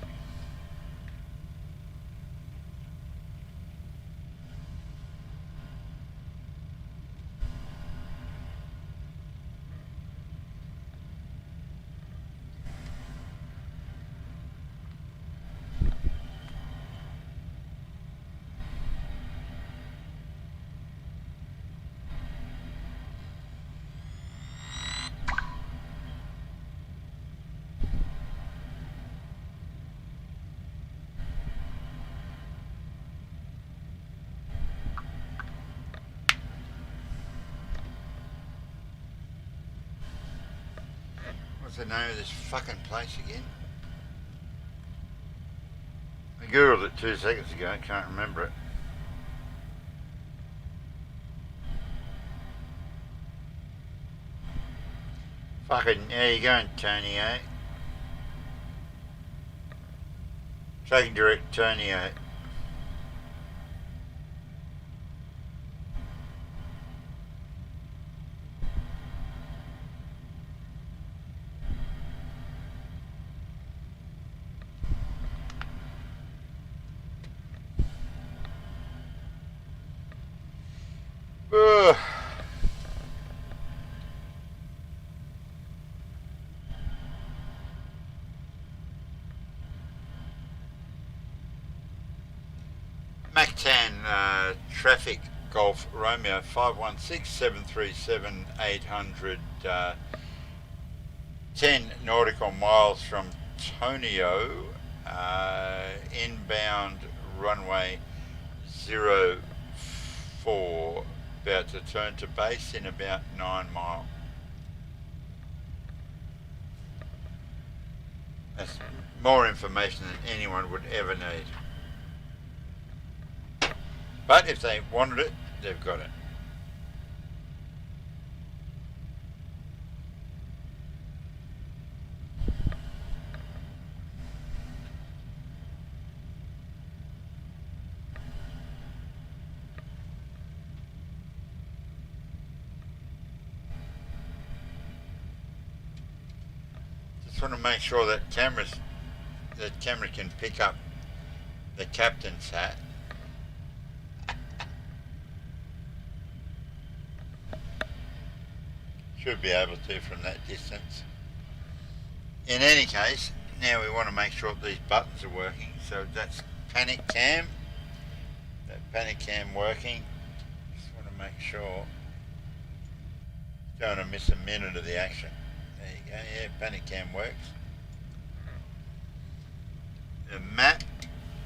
What's the name of this fucking place again? I googled it 2 seconds ago, I can't remember it. Fucking, how you going, Tony, eh? Taking direct, Tony, eh? Ugh. Mactan, traffic, Golf Romeo, 516-737-800, 10 nautical miles from Tonio, inbound runway 04, about to turn to base in about 9 mile. That's more information than anyone would ever need. But if they wanted it, they've got it. Just want to make sure that camera can pick up the captain's hat. Should be able to from that distance. In any case, now we want to make sure that these buttons are working. So that's panic cam. That panic cam working. Just want to make sure. Don't want to miss a minute of the action. There you go. Yeah, panic cam works. The map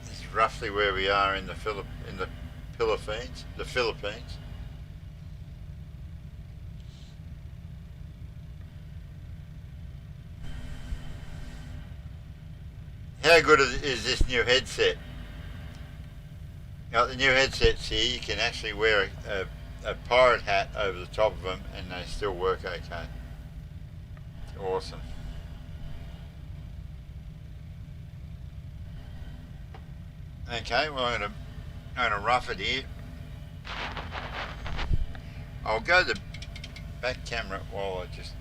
is roughly where we are in the Philippines. How good is this new headset? Now, the new headsets here, you can actually wear a pirate hat over the top of them and they still work okay. It's awesome. Okay, well I'm gonna rough it here. I'll go the back camera while I just.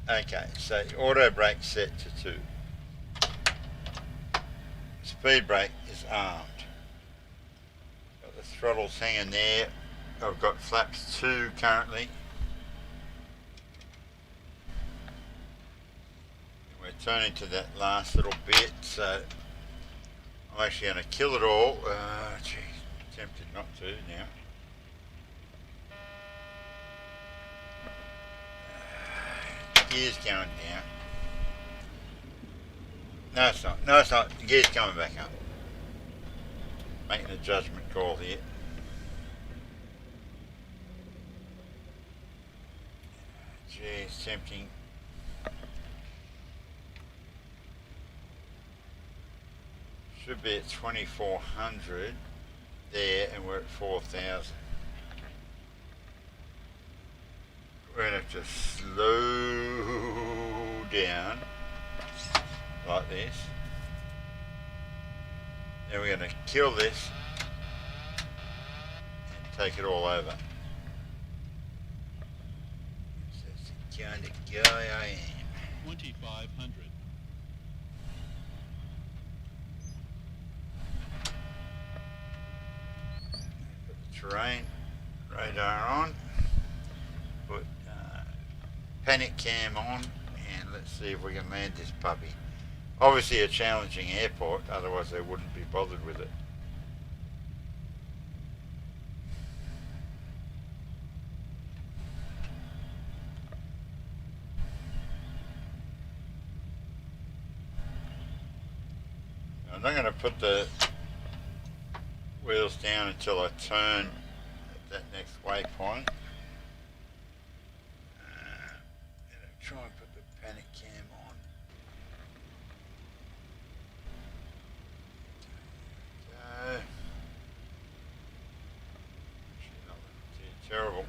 Okay, so auto brake set to 2. Speed brake is armed. Got the throttles hanging there. I've got flaps 2 currently. We're turning to that last little bit, so I'm actually going to kill it all. Geez, tempted not to now. Gear's going down. No, it's not. No, it's not. The gear's coming back up. Making a judgment call here. Geez, tempting. Should be at 2400 there, and we're at 4000. We're going to have to slow down like this. Then we're going to kill this and take it all over. So that's the kind of guy I am. 2500. Put the terrain radar on. Put panic cam on, and let's see if we can land this puppy. Obviously a challenging airport, otherwise they wouldn't be bothered with it. I'm not going to put the wheels down until I turn at that next waypoint. Try and put the panic terrible.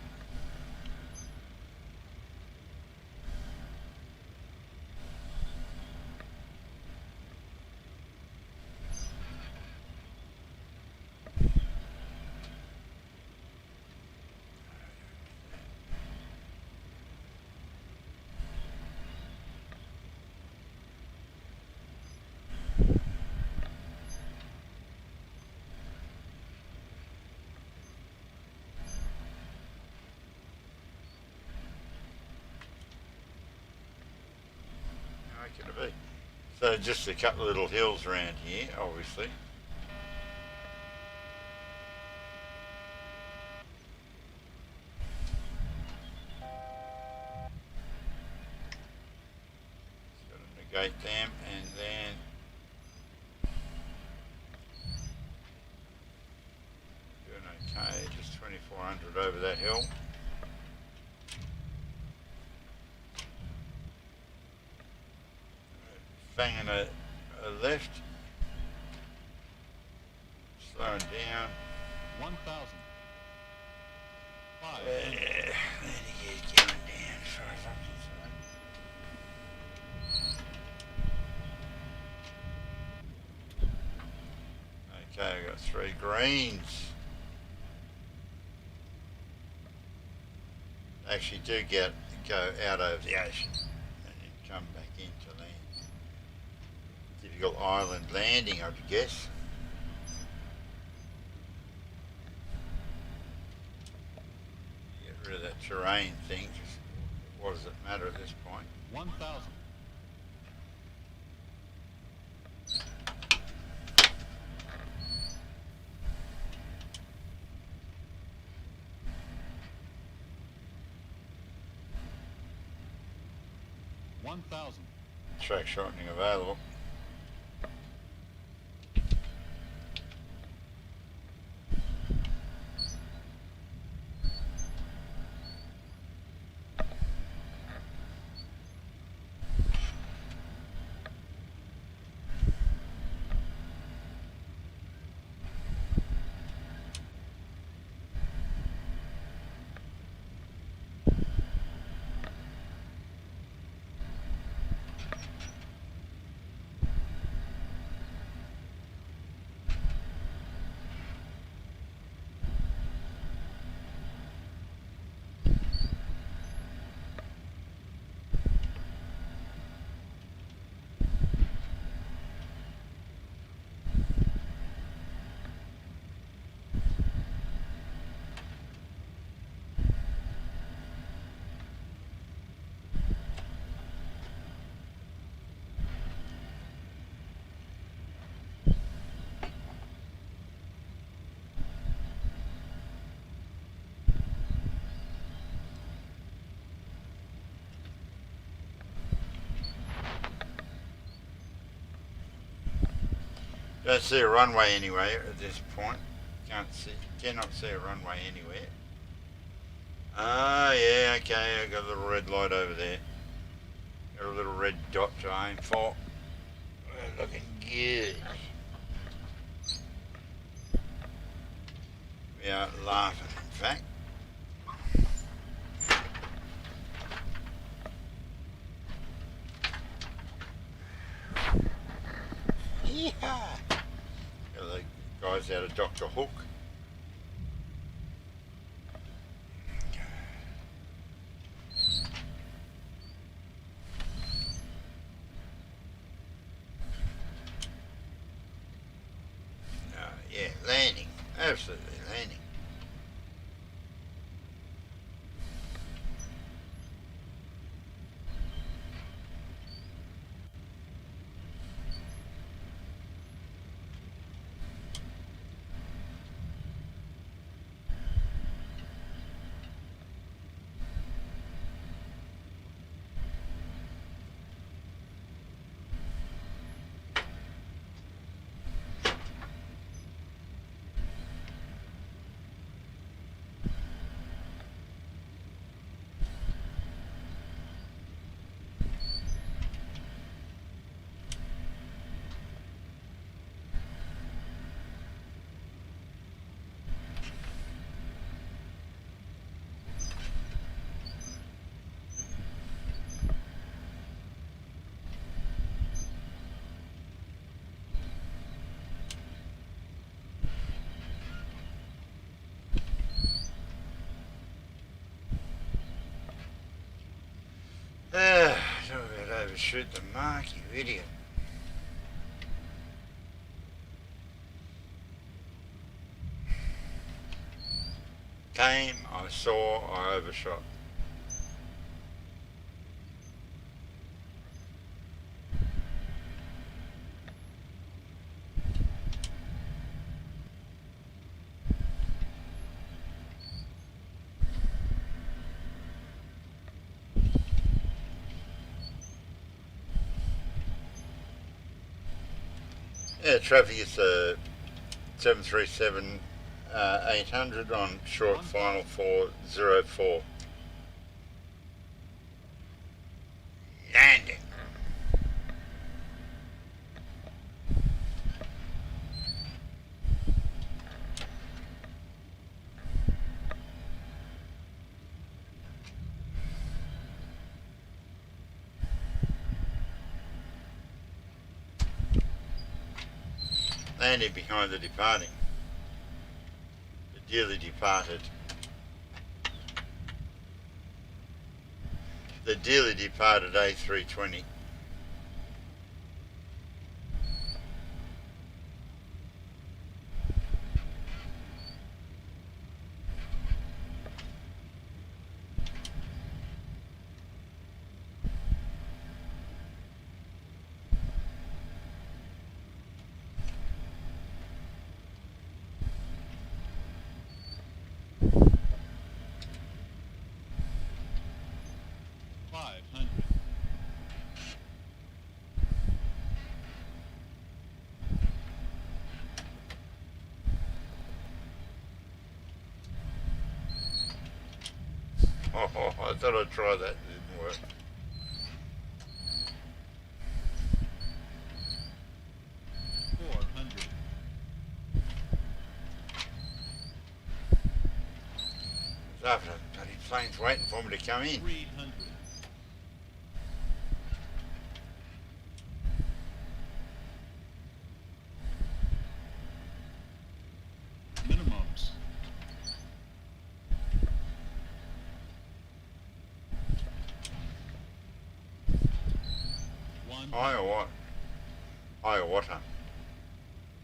How can it be? So just a couple of little hills around here, obviously. Just got to negate them, and then doing okay. Just 2400 over that hill. Banging a left, slowing down. 1,000. 5. There he is going down. Sorry, okay, I got 3 greens. Actually do go out over the ocean and then come back into land. Difficult island landing, I would guess. Get rid of that terrain thing. What does it matter at this point? 1,000. 1,000. Track shortening available. Don't see a runway anywhere at this point. Cannot see a runway anywhere. Ah, yeah, okay, I got a little red light over there. Got a little red dot to aim for. We're looking good. We are laughing, in fact. Yeehaw! Got the guys out of Dr. Hook. Yeah, landing. Absolutely landing. overshoot the mark, you idiot. Came, I saw, I overshot. Yeah, traffic is 737 800 on short final 404. Landing. Landing behind the departing. The dearly departed. The dearly departed A320. Oh, I thought I'd try that. It didn't work. After the bloody plane's waiting for me to come in. 300. Minimums. High or what? High or what, huh?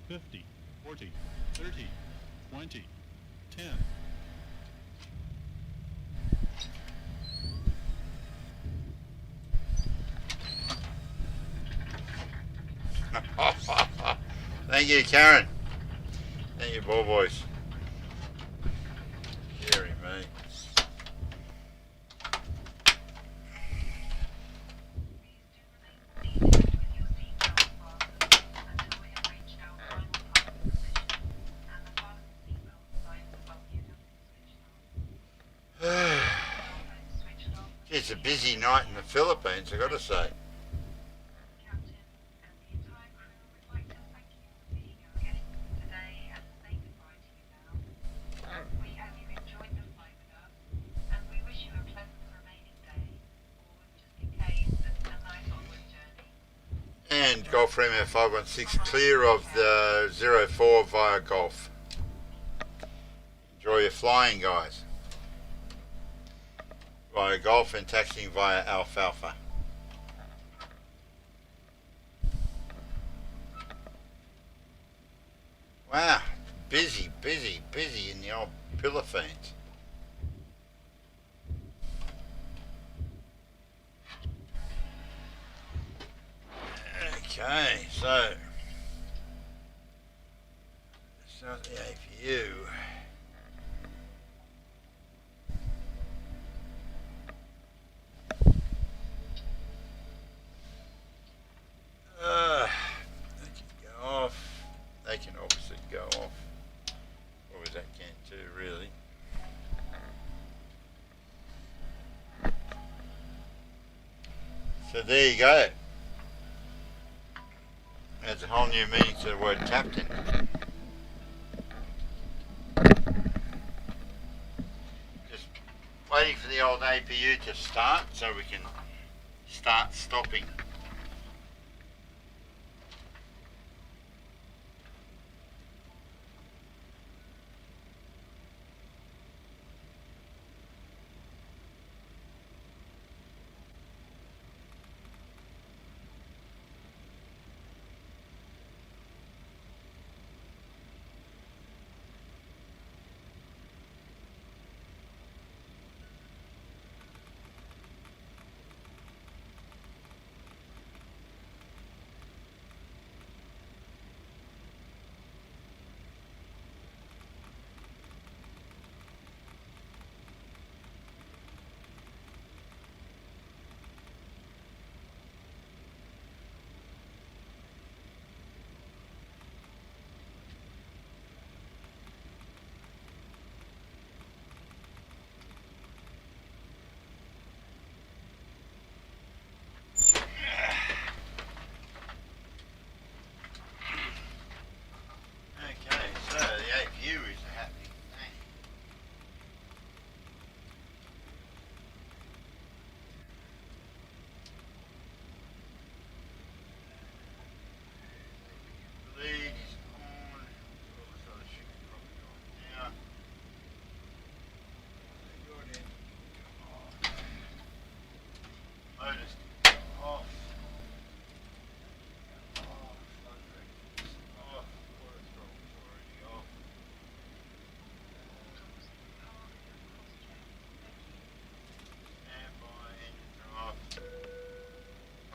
50, 40, 30, 20, 10. Thank you, Karen. Thank you, ball boys. Deary me. It's a busy night in the Philippines, I gotta say. And Golf Remo 516 clear of the 04 via Golf. Enjoy your flying, guys. Via Golf and taxiing via Alfalfa. Wow, busy in the old Philippines. Okay, so start the APU. They can go off. They can obviously go off. Or that can too, really. So there you go. Adds a whole new meaning to the word captain. Just waiting for the old APU to start so we can start stopping.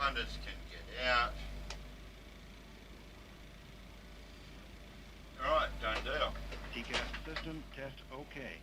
Hunters can get out. Alright, done deal. TCAS system test okay.